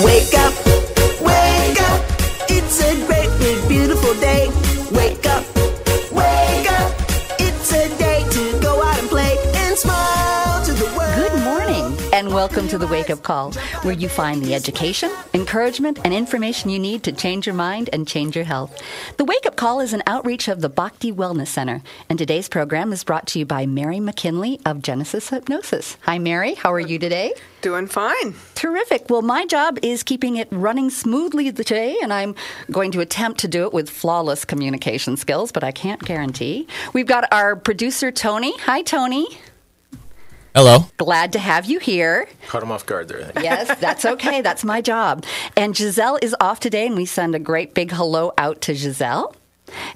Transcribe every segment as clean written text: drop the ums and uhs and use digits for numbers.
Wake up, it's a great big beautiful day. Wake up, it's a day to go out and play and smile to the world. Good morning, and welcome to the Wake Up Call, where you find the education, encouragement, and information you need to change your mind and change your health. The Wake Up Call is an outreach of the Bhakti Wellness Center, and today's program is brought to you by Mary McKinley of Genesis Hypnosis. Hi, Mary. How are you today? Doing fine. Terrific. Well, my job is keeping it running smoothly today, and I'm going to attempt to do it with flawless communication skills, but I can't guarantee. We've got our producer, Tony. Hi, Tony. Hello. Glad to have you here. Caught him off guard there. Yes, that's okay. That's my job. And Giselle is off today, and we send a great big hello out to Giselle.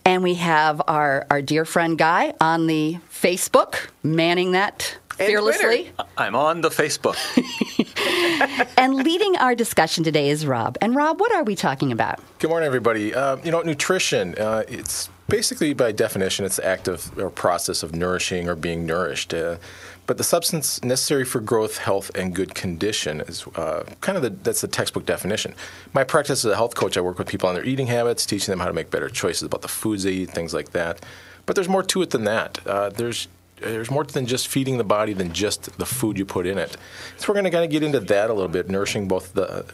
And we have our dear friend Guy on the Facebook, manning that fearlessly. I'm on the Facebook. And leading our discussion today is Rob. And Rob, what are we talking about? Good morning, everybody. Nutrition, it's basically, by definition, it's the act of or process of nourishing or being nourished. But the substance necessary for growth, health, and good condition is that's the textbook definition. My practice as a health coach, I work with people on their eating habits, teaching them how to make better choices about the foods they eat, things like that. But there's more to it than that. There's more than just feeding the body than just the food you put in it. So we're going to kind of get into that a little bit, nourishing both the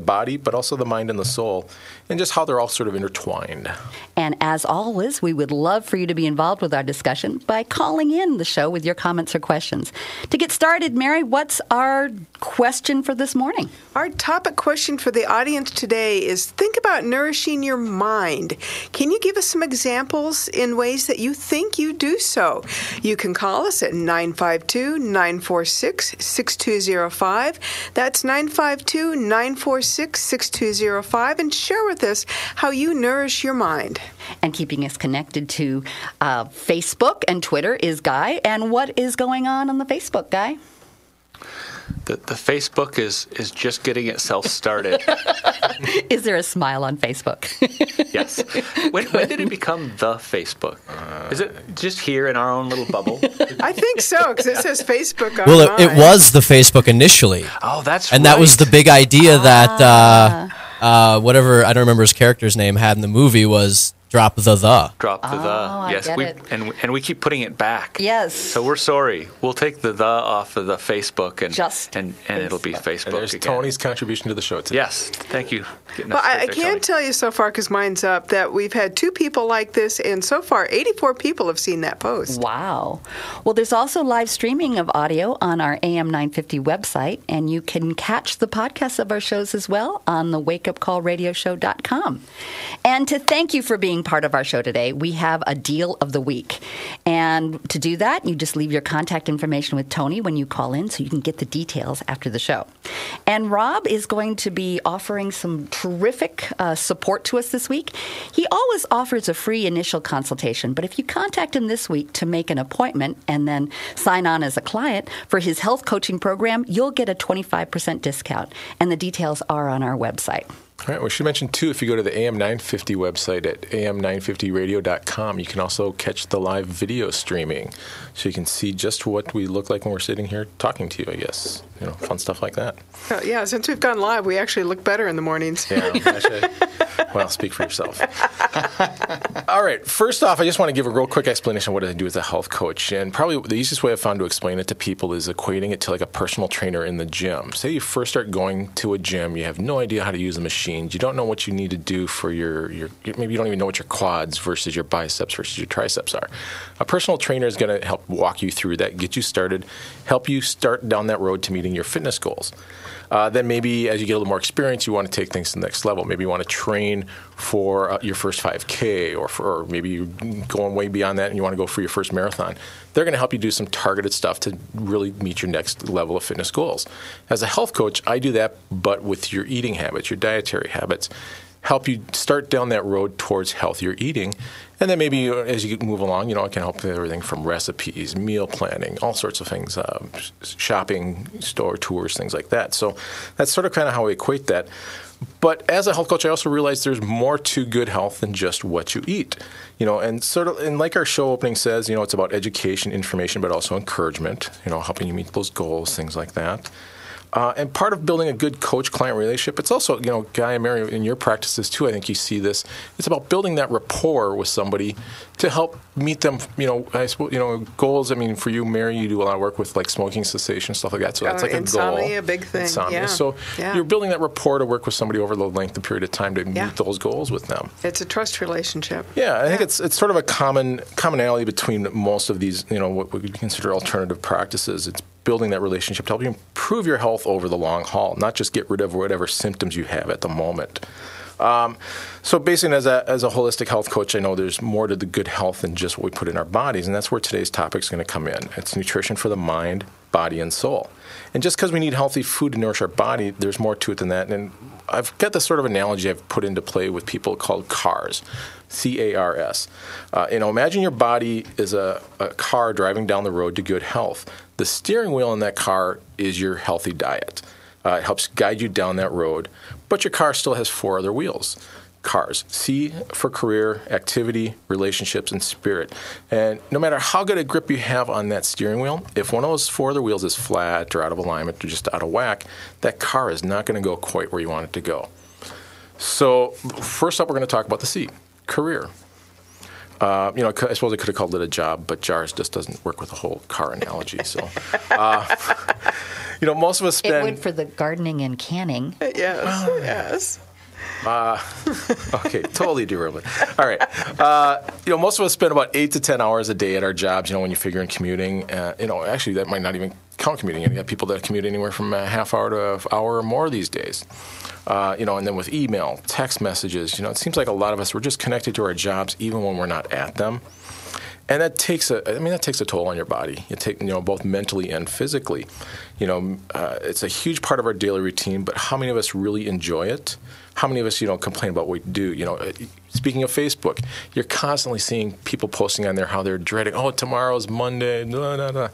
body, but also the mind and the soul, and just how they're all sort of intertwined. And as always, we would love for you to be involved with our discussion by calling in the show with your comments or questions. To get started, Mary, what's our question for this morning? Our topic question for the audience today is think about nourishing your mind. Can you give us some examples in ways that you think you do so? You can call us at 952-946-6205. That's 952-946-6205, and share with us how you nourish your mind. And keeping us connected to Facebook and Twitter is Guy. And what is going on the Facebook, Guy? The Facebook is just getting itself started. Is there a smile on Facebook? Yes. When did it become the Facebook? Is it just here in our own little bubble? I think so, because it says Facebook on Well, it was the Facebook initially. Oh, that's and right. that was the big idea that whatever, I don't remember his character's name, had in the movie was drop the. Drop the the. Yes, and we keep putting it back. Yes. So we're sorry. We'll take the off of the Facebook and it'll be Facebook And there's again. Tony's contribution to the show today. Yes, thank you. Well, I can tell you so far, because mine's up, that we've had 2 people like this, and so far 84 people have seen that post. Wow. Well, there's also live streaming of audio on our AM 950 website, and you can catch the podcasts of our shows as well on the wakeupcallradioshow.com. And to thank you for being part of our show today, we have a deal of the week. And to do that, you just leave your contact information with Tony when you call in so you can get the details after the show. And Rob is going to be offering some terrific support to us this week. He always offers a free initial consultation, but if you contact him this week to make an appointment and then sign on as a client for his health coaching program, you'll get a 25% discount. And the details are on our website. All right, we should mention, too, if you go to the AM 950 website at am950radio.com, you can also catch the live video streaming. So you can see just what we look like when we're sitting here talking to you, I guess. Fun stuff like that. Yeah, since we've gone live, we actually look better in the mornings. Yeah, actually. Well, speak for yourself. All right, first off, I just want to give a real quick explanation of what I do as a health coach. And probably the easiest way I've found to explain it to people is equating it to like a personal trainer in the gym. Say you first start going to a gym, you have no idea how to use the machines, you don't know what you need to do for your maybe you don't even know what your quads versus your biceps versus your triceps are. A personal trainer is going to help walk you through that, get you started, help you start down that road to meeting your fitness goals. Then maybe as you get a little more experience, you want to take things to the next level. Maybe you want to train for your first 5K, or maybe you're going way beyond that and you want to go for your first marathon. They're going to help you do some targeted stuff to really meet your next level of fitness goals. As a health coach, I do that, but with your eating habits, your dietary habits, help you start down that road towards healthier eating. And then maybe as you move along, I can help with everything from recipes, meal planning, all sorts of things, shopping, store tours, things like that. So that's sort of kind of how I equate that. But as a health coach, I also realize there's more to good health than just what you eat. And like our show opening says, it's about education, information, but also encouragement, helping you meet those goals, things like that. And part of building a good coach-client relationship, it's also, Guy and Mary, in your practices too, I think you see this. It's about building that rapport with somebody to help meet them, I suppose, goals. I mean, for you, Mary, you do a lot of work with like smoking cessation, stuff like that. So that's like a goal. Insomnia, a big thing. Insomnia. Yeah. So you're building that rapport to work with somebody over the length of period of time to meet those goals with them. It's a trust relationship. Yeah, I think it's sort of a commonality between most of these, what we consider alternative practices. It's building that relationship to help you improve your health over the long haul, not just get rid of whatever symptoms you have at the moment. So basically, as a holistic health coach, I know there's more to the good health than just what we put in our bodies, and that's where today's topic is going to come in. It's nutrition for the mind, body, and soul. And just because we need healthy food to nourish our body, there's more to it than that. And I've got this sort of analogy I've put into play with people called CARS, C-A-R-S. Imagine your body is a car driving down the road to good health. The steering wheel in that car is your healthy diet. It helps guide you down that road, but your car still has 4 other wheels. CARS, C for career, activity, relationships, and spirit. And no matter how good a grip you have on that steering wheel, if one of those 4 other wheels is flat or out of alignment or just out of whack, that car is not going to go quite where you want it to go. So first up, we're going to talk about the C, career. I suppose I could have called it a job, but JARS just doesn't work with the whole car analogy. So, most of us spend... It would for the gardening and canning. Yes. Okay, totally derailed it. All right. Most of us spend about 8 to 10 hours a day at our jobs, when you figure in commuting. Actually, that might not even count commuting. You have people that commute anywhere from a half hour to an hour or more these days. And then with email, text messages, it seems like a lot of us, we're just connected to our jobs even when we're not at them. And that takes a toll on your body. You take, both mentally and physically. It's a huge part of our daily routine, but how many of us really enjoy it? How many of us, complain about what we do? Speaking of Facebook, you're constantly seeing people posting on there how they're dreading, tomorrow's Monday, blah, blah, blah.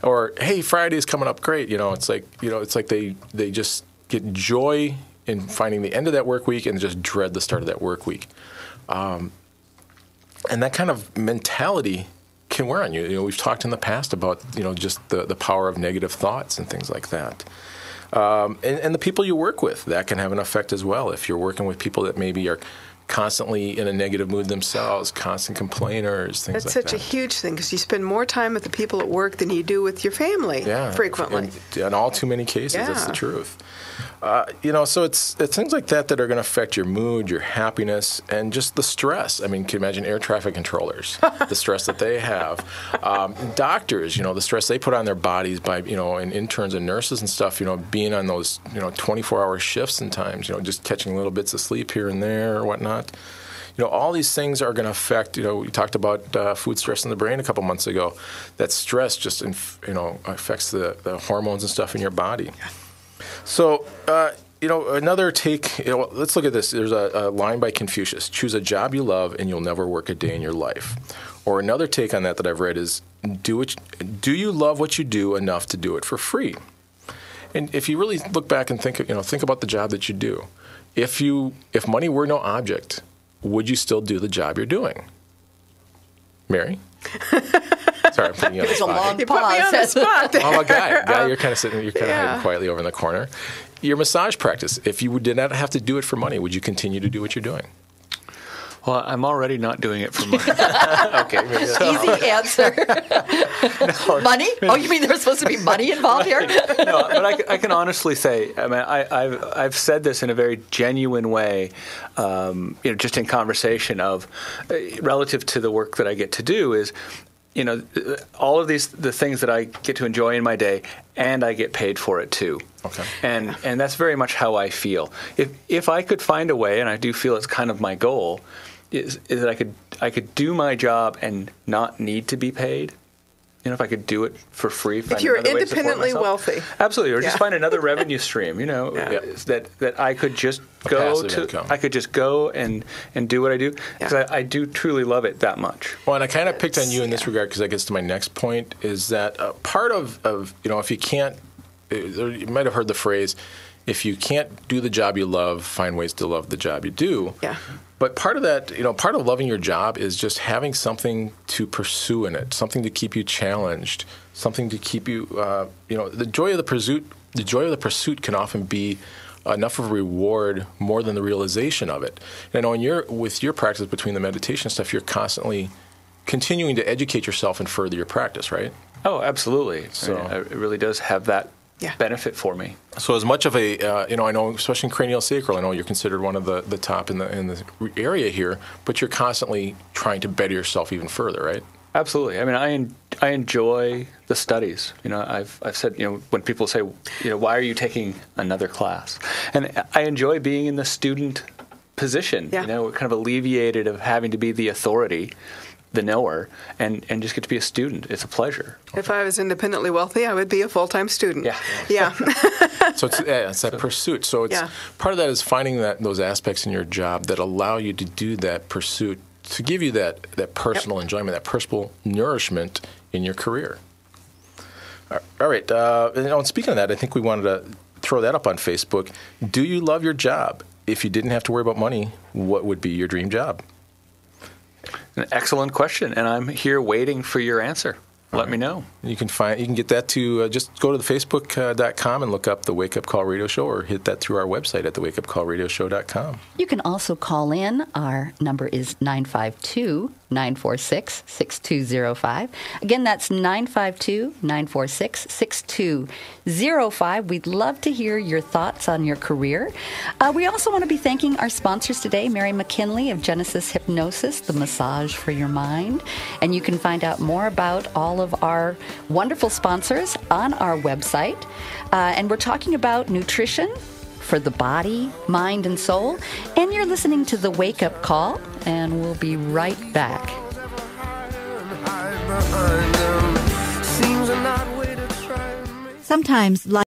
Or, hey, Friday's coming up, great. It's like they just get joy in finding the end of that work week and just dread the start of that work week. And that kind of mentality can wear on you. We've talked in the past about, just the power of negative thoughts and things like that. And the people you work with, that can have an effect as well. If you're working with people that maybe are constantly in a negative mood themselves, constant complainers, things like that. That's such a huge thing because you spend more time with the people at work than you do with your family frequently. In all too many cases, that's the truth. So it's things like that are going to affect your mood, your happiness, and just the stress. I mean, can you imagine air traffic controllers, the stress that they have? Doctors, the stress they put on their bodies by, and interns and nurses and stuff, being on those, 24-hour shifts sometimes, just catching little bits of sleep here and there or whatnot. All these things are going to affect, we talked about food stress in the brain a couple months ago. That stress just, affects the hormones and stuff in your body. So, another take, let's look at this. There's a line by Confucius, choose a job you love and you'll never work a day in your life. Or another take on that I've read is, do you love what you do enough to do it for free? And if you really look back and think about the job that you do, if money were no object, would you still do the job you're doing? Mary? Sorry, I'm putting you on the spot. There's a long You pause. put me on the spot there. Oh, Guy, you're kind of hiding quietly over in the corner. Your massage practice, if you did not have to do it for money, would you continue to do what you're doing? Well, I'm already not doing it for money. Okay. Easy answer. Money? Oh, you mean there's supposed to be money involved here? No, but I can honestly say, I've said this in a very genuine way, just in conversation of relative to the work that I get to do is, all of the things that I get to enjoy in my day, and I get paid for it too. Okay. And that's very much how I feel. If I could find a way, and I do feel it's kind of my goal, is that I could do my job and not need to be paid. If I could do it for free. If you're independently wealthy. Absolutely. Or just find another revenue stream, that I could just go and do what I do. Because I do truly love it that much. Well, and I kind of picked on you in this regard because that gets to my next point is that part of if you can't, you might have heard the phrase, if you can't do the job you love, find ways to love the job you do. Yeah. But part of that, part of loving your job is just having something to pursue in it, something to keep you challenged, something to keep you, the joy of the pursuit the joy of the pursuit can often be enough of a reward more than the realization of it. And I know with your practice between the meditation stuff, you're constantly continuing to educate yourself and further your practice, right? Oh, absolutely. So it really does have that benefit for me. So as much of a, I know, especially in cranial sacral, I know you're considered one of the top in the area here, but you're constantly trying to better yourself even further, right? Absolutely. I mean, I enjoy the studies. I've said, when people say, why are you taking another class? And I enjoy being in the student position. Yeah. Kind of alleviated of having to be the authority, the knower, and just get to be a student. It's a pleasure. If I was independently wealthy, I would be a full-time student. Yeah. So it's that pursuit. So it's part of that is finding those aspects in your job that allow you to do that pursuit, to give you that personal enjoyment, that personal nourishment in your career. All right. And speaking of that, I think we wanted to throw that up on Facebook. Do you love your job? If you didn't have to worry about money, what would be your dream job? An excellent question, and I'm here waiting for your answer. Let me know. You can get that to just go to the Facebook.com and look up the Wake Up Call Radio Show, or hit that through our website at the wakeupcallradioshow.com. You can also call in. Our number is 952-946-6205. Again, that's 952-946-6205. We'd love to hear your thoughts on your career. We also want to be thanking our sponsors today, Mary McKinley of Genesis Hypnosis, the massage for your mind. And you can find out more about all of our wonderful sponsors on our website. And we're talking about nutrition for the body, mind, and soul. And you're listening to The Wake Up Call, and we'll be right back. Sometimes life